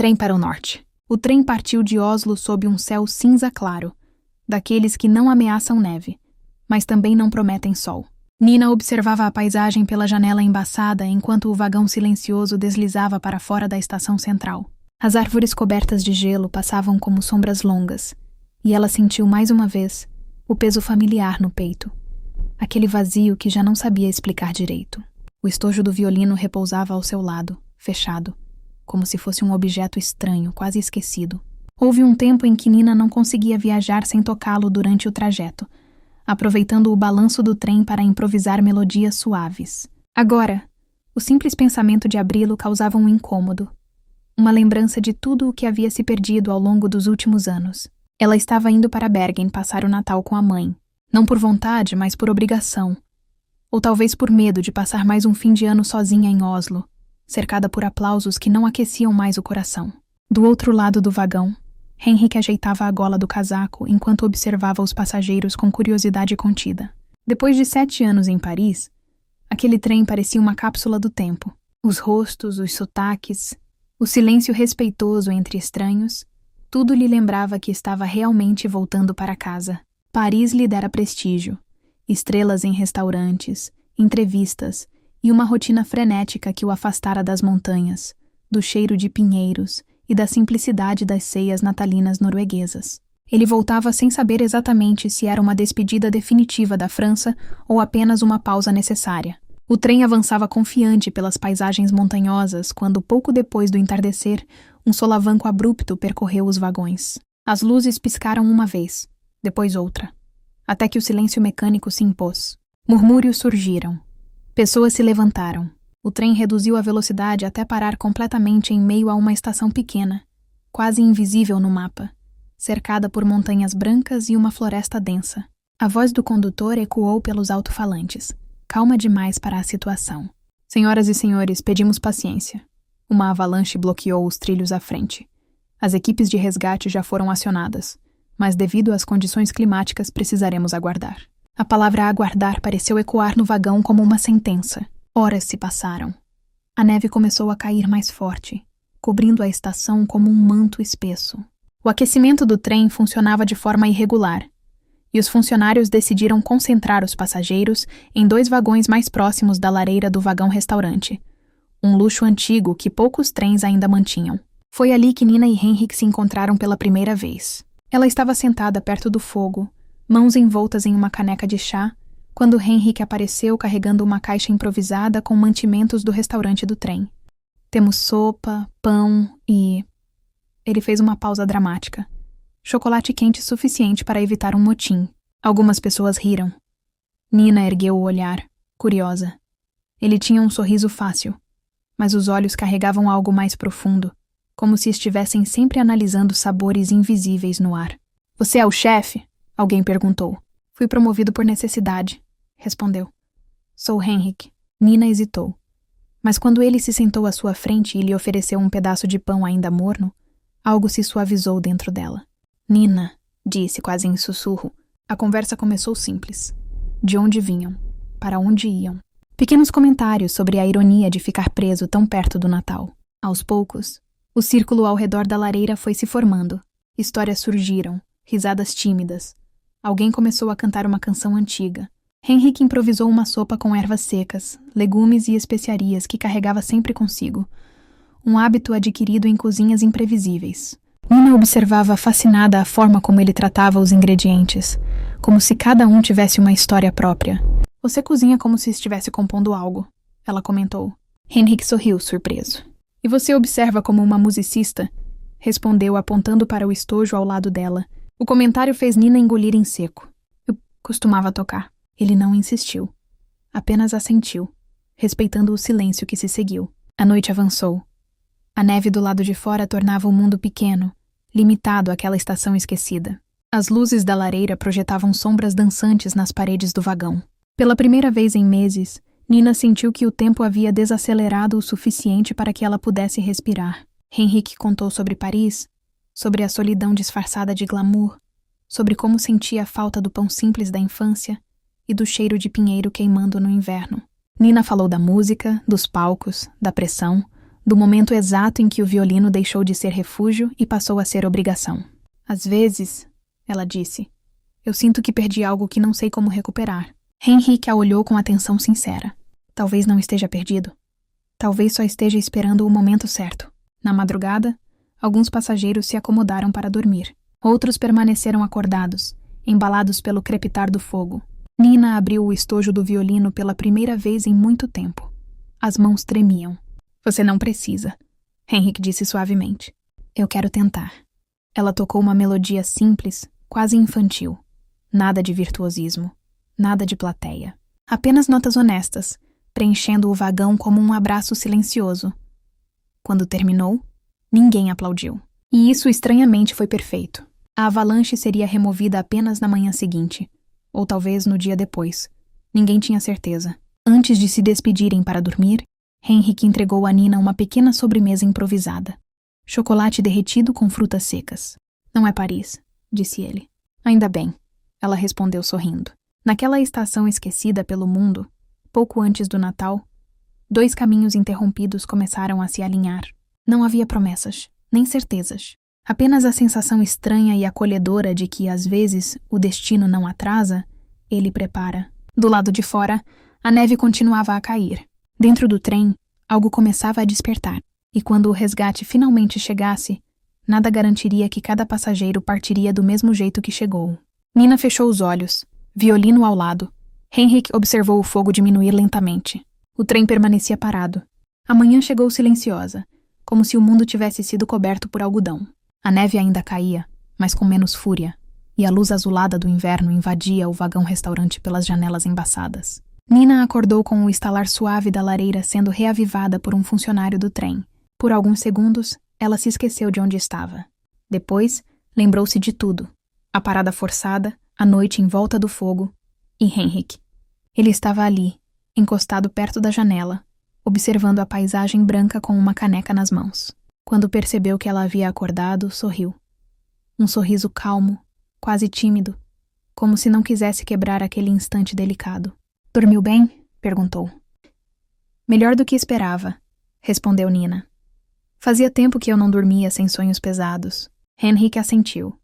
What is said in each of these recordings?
Trem para o norte. O trem partiu de Oslo sob um céu cinza claro, daqueles que não ameaçam neve, mas também não prometem sol. Nina observava a paisagem pela janela embaçada enquanto o vagão silencioso deslizava para fora da estação central. As árvores cobertas de gelo passavam como sombras longas, e ela sentiu mais uma vez o peso familiar no peito, aquele vazio que já não sabia explicar direito. O estojo do violino repousava ao seu lado, fechado, como se fosse um objeto estranho, quase esquecido. Houve um tempo em que Nina não conseguia viajar sem tocá-lo durante o trajeto, aproveitando o balanço do trem para improvisar melodias suaves. Agora, o simples pensamento de abri-lo causava um incômodo, uma lembrança de tudo o que havia se perdido ao longo dos últimos anos. Ela estava indo para Bergen passar o Natal com a mãe, não por vontade, mas por obrigação, ou talvez por medo de passar mais um fim de ano sozinha em Oslo, cercada por aplausos que não aqueciam mais o coração. Do outro lado do vagão, Henrik ajeitava a gola do casaco enquanto observava os passageiros com curiosidade contida. Depois de 7 anos em Paris, aquele trem parecia uma cápsula do tempo. Os rostos, os sotaques, o silêncio respeitoso entre estranhos, tudo lhe lembrava que estava realmente voltando para casa. Paris lhe dera prestígio, estrelas em restaurantes, entrevistas e uma rotina frenética que o afastara das montanhas, do cheiro de pinheiros e da simplicidade das ceias natalinas norueguesas. Ele voltava sem saber exatamente se era uma despedida definitiva da França ou apenas uma pausa necessária. O trem avançava confiante pelas paisagens montanhosas quando, pouco depois do entardecer, um solavanco abrupto percorreu os vagões. As luzes piscaram uma vez, depois outra, até que o silêncio mecânico se impôs. Murmúrios surgiram. Pessoas se levantaram. O trem reduziu a velocidade até parar completamente em meio a uma estação pequena, quase invisível no mapa, cercada por montanhas brancas e uma floresta densa. A voz do condutor ecoou pelos alto-falantes, calma demais para a situação. Senhoras e senhores, pedimos paciência. Uma avalanche bloqueou os trilhos à frente. As equipes de resgate já foram acionadas, mas devido às condições climáticas precisaremos aguardar. A palavra aguardar pareceu ecoar no vagão como uma sentença. Horas se passaram. A neve começou a cair mais forte, cobrindo a estação como um manto espesso. O aquecimento do trem funcionava de forma irregular, e os funcionários decidiram concentrar os passageiros em 2 vagões mais próximos da lareira do vagão-restaurante, um luxo antigo que poucos trens ainda mantinham. Foi ali que Nina e Henrik se encontraram pela primeira vez. Ela estava sentada perto do fogo, mãos envoltas em uma caneca de chá, quando Henrik apareceu carregando uma caixa improvisada com mantimentos do restaurante do trem. Temos sopa, pão e... Ele fez uma pausa dramática. Chocolate quente suficiente para evitar um motim. Algumas pessoas riram. Nina ergueu o olhar, curiosa. Ele tinha um sorriso fácil, mas os olhos carregavam algo mais profundo, como se estivessem sempre analisando sabores invisíveis no ar. Você é o chefe? Alguém perguntou. Fui promovido por necessidade, respondeu. Sou Henrik. Nina hesitou. Mas quando ele se sentou à sua frente e lhe ofereceu um pedaço de pão ainda morno, algo se suavizou dentro dela. Nina, disse quase em sussurro. A conversa começou simples. De onde vinham? Para onde iam? Pequenos comentários sobre a ironia de ficar preso tão perto do Natal. Aos poucos, o círculo ao redor da lareira foi se formando. Histórias surgiram, risadas tímidas. Alguém começou a cantar uma canção antiga. Henrik improvisou uma sopa com ervas secas, legumes e especiarias que carregava sempre consigo. Um hábito adquirido em cozinhas imprevisíveis. Nina observava fascinada a forma como ele tratava os ingredientes, como se cada um tivesse uma história própria. Você cozinha como se estivesse compondo algo, ela comentou. Henrik sorriu, surpreso. E você observa como uma musicista, respondeu apontando para o estojo ao lado dela. O comentário fez Nina engolir em seco. Eu costumava tocar. Ele não insistiu. Apenas assentiu, respeitando o silêncio que se seguiu. A noite avançou. A neve do lado de fora tornava o mundo pequeno, limitado àquela estação esquecida. As luzes da lareira projetavam sombras dançantes nas paredes do vagão. Pela primeira vez em meses, Nina sentiu que o tempo havia desacelerado o suficiente para que ela pudesse respirar. Henrik contou sobre Paris, sobre a solidão disfarçada de glamour, sobre como sentia a falta do pão simples da infância e do cheiro de pinheiro queimando no inverno. Nina falou da música, dos palcos, da pressão, do momento exato em que o violino deixou de ser refúgio e passou a ser obrigação. Às vezes, ela disse, eu sinto que perdi algo que não sei como recuperar. Henrique a olhou com atenção sincera. Talvez não esteja perdido. Talvez só esteja esperando o momento certo. Na madrugada, alguns passageiros se acomodaram para dormir. Outros permaneceram acordados, embalados pelo crepitar do fogo. Nina abriu o estojo do violino pela primeira vez em muito tempo. As mãos tremiam. Você não precisa, Henrique disse suavemente. Eu quero tentar. Ela tocou uma melodia simples, quase infantil. Nada de virtuosismo, nada de plateia. Apenas notas honestas, preenchendo o vagão como um abraço silencioso. Quando terminou, ninguém aplaudiu. E isso estranhamente foi perfeito. A avalanche seria removida apenas na manhã seguinte, ou talvez no dia depois. Ninguém tinha certeza. Antes de se despedirem para dormir, Henrique entregou a Nina uma pequena sobremesa improvisada. Chocolate derretido com frutas secas. Não é Paris, disse ele. Ainda bem, ela respondeu sorrindo. Naquela estação esquecida pelo mundo, pouco antes do Natal, 2 caminhos interrompidos começaram a se alinhar. Não havia promessas, nem certezas. Apenas a sensação estranha e acolhedora de que, às vezes, o destino não atrasa, ele prepara. Do lado de fora, a neve continuava a cair. Dentro do trem, algo começava a despertar, e quando o resgate finalmente chegasse, nada garantiria que cada passageiro partiria do mesmo jeito que chegou. Nina fechou os olhos, violino ao lado. Henrique observou o fogo diminuir lentamente. O trem permanecia parado. A manhã chegou silenciosa, como se o mundo tivesse sido coberto por algodão. A neve ainda caía, mas com menos fúria, e a luz azulada do inverno invadia o vagão-restaurante pelas janelas embaçadas. Nina acordou com o estalar suave da lareira sendo reavivada por um funcionário do trem. Por alguns segundos, ela se esqueceu de onde estava. Depois, lembrou-se de tudo. A parada forçada, a noite em volta do fogo, e Henrique. Ele estava ali, encostado perto da janela, observando a paisagem branca com uma caneca nas mãos. Quando percebeu que ela havia acordado, sorriu. Um sorriso calmo, quase tímido, como se não quisesse quebrar aquele instante delicado. Dormiu bem? Perguntou. Melhor do que esperava, respondeu Nina. Fazia tempo que eu não dormia sem sonhos pesados. Henrique assentiu,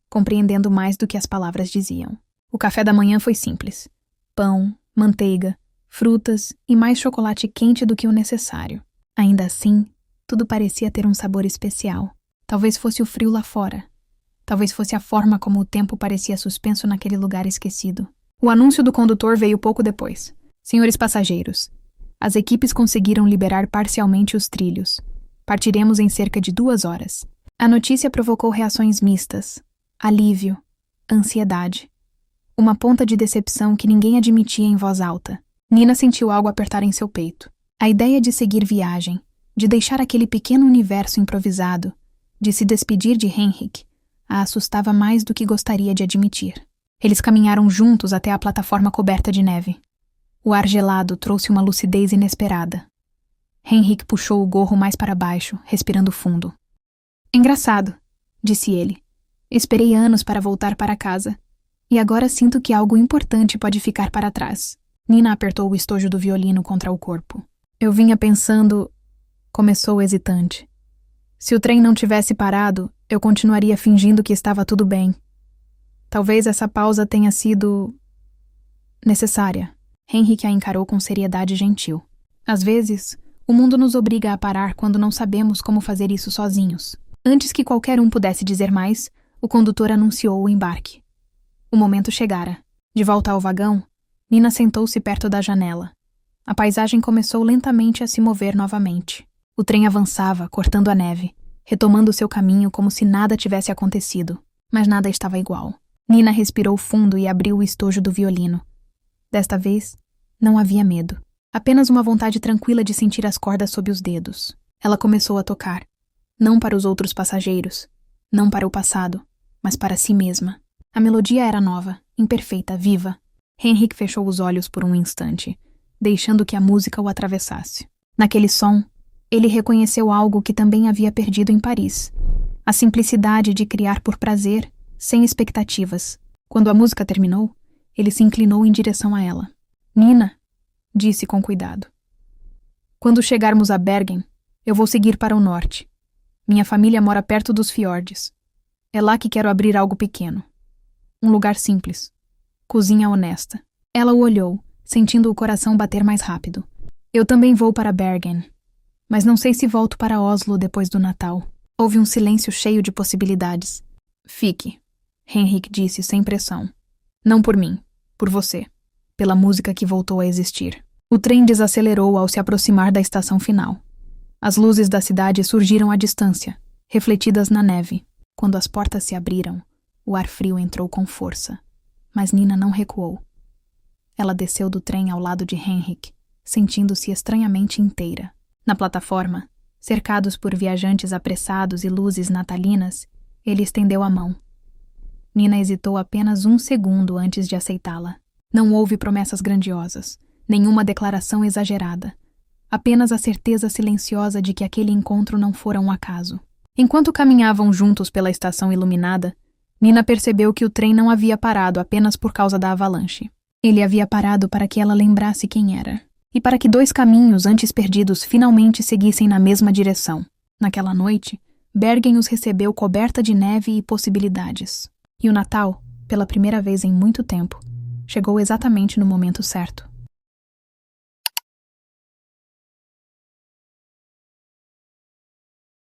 compreendendo mais do que as palavras diziam. O café da manhã foi simples. Pão, manteiga, frutas e mais chocolate quente do que o necessário. Ainda assim, tudo parecia ter um sabor especial. Talvez fosse o frio lá fora. Talvez fosse a forma como o tempo parecia suspenso naquele lugar esquecido. O anúncio do condutor veio pouco depois. Senhores passageiros, as equipes conseguiram liberar parcialmente os trilhos. Partiremos em cerca de 2 horas. A notícia provocou reações mistas. Alívio, ansiedade. Uma ponta de decepção que ninguém admitia em voz alta. Nina sentiu algo apertar em seu peito. A ideia de seguir viagem, de deixar aquele pequeno universo improvisado, de se despedir de Henrique, a assustava mais do que gostaria de admitir. Eles caminharam juntos até a plataforma coberta de neve. O ar gelado trouxe uma lucidez inesperada. Henrique puxou o gorro mais para baixo, respirando fundo. Engraçado, disse ele. Esperei anos para voltar para casa. E agora sinto que algo importante pode ficar para trás. Nina apertou o estojo do violino contra o corpo. Eu vinha pensando... Começou hesitante. Se o trem não tivesse parado, eu continuaria fingindo que estava tudo bem. Talvez essa pausa tenha sido... necessária. Henrique a encarou com seriedade gentil. Às vezes, o mundo nos obriga a parar quando não sabemos como fazer isso sozinhos. Antes que qualquer um pudesse dizer mais, o condutor anunciou o embarque. O momento chegara. De volta ao vagão, Nina sentou-se perto da janela. A paisagem começou lentamente a se mover novamente. O trem avançava, cortando a neve, retomando seu caminho como se nada tivesse acontecido. Mas nada estava igual. Nina respirou fundo e abriu o estojo do violino. Desta vez, não havia medo. Apenas uma vontade tranquila de sentir as cordas sob os dedos. Ela começou a tocar. Não para os outros passageiros, não para o passado, mas para si mesma. A melodia era nova, imperfeita, viva. Henrique fechou os olhos por um instante, deixando que a música o atravessasse. Naquele som, ele reconheceu algo que também havia perdido em Paris. A simplicidade de criar por prazer, sem expectativas. Quando a música terminou, ele se inclinou em direção a ela. Nina, disse com cuidado. Quando chegarmos a Bergen, Eu vou seguir para o norte. Minha família mora perto dos fiordes. É lá que quero abrir algo pequeno. Um lugar simples. Cozinha honesta. Ela o olhou, sentindo o coração bater mais rápido. Eu também vou para Bergen, mas não sei se volto para Oslo depois do Natal. Houve um silêncio cheio de possibilidades. Fique, Henrik disse sem pressão. Não por mim, por você. Pela música que voltou a existir. O trem desacelerou ao se aproximar da estação final. As luzes da cidade surgiram à distância, refletidas na neve. Quando as portas se abriram, o ar frio entrou com força. Mas Nina não recuou. Ela desceu do trem ao lado de Henrik, sentindo-se estranhamente inteira. Na plataforma, cercados por viajantes apressados e luzes natalinas, ele estendeu a mão. Nina hesitou apenas um segundo antes de aceitá-la. Não houve promessas grandiosas, nenhuma declaração exagerada. Apenas a certeza silenciosa de que aquele encontro não fora um acaso. Enquanto caminhavam juntos pela estação iluminada, Nina percebeu que o trem não havia parado apenas por causa da avalanche. Ele havia parado para que ela lembrasse quem era, e para que dois caminhos antes perdidos finalmente seguissem na mesma direção. Naquela noite, Bergen os recebeu coberta de neve e possibilidades. E o Natal, pela primeira vez em muito tempo, chegou exatamente no momento certo.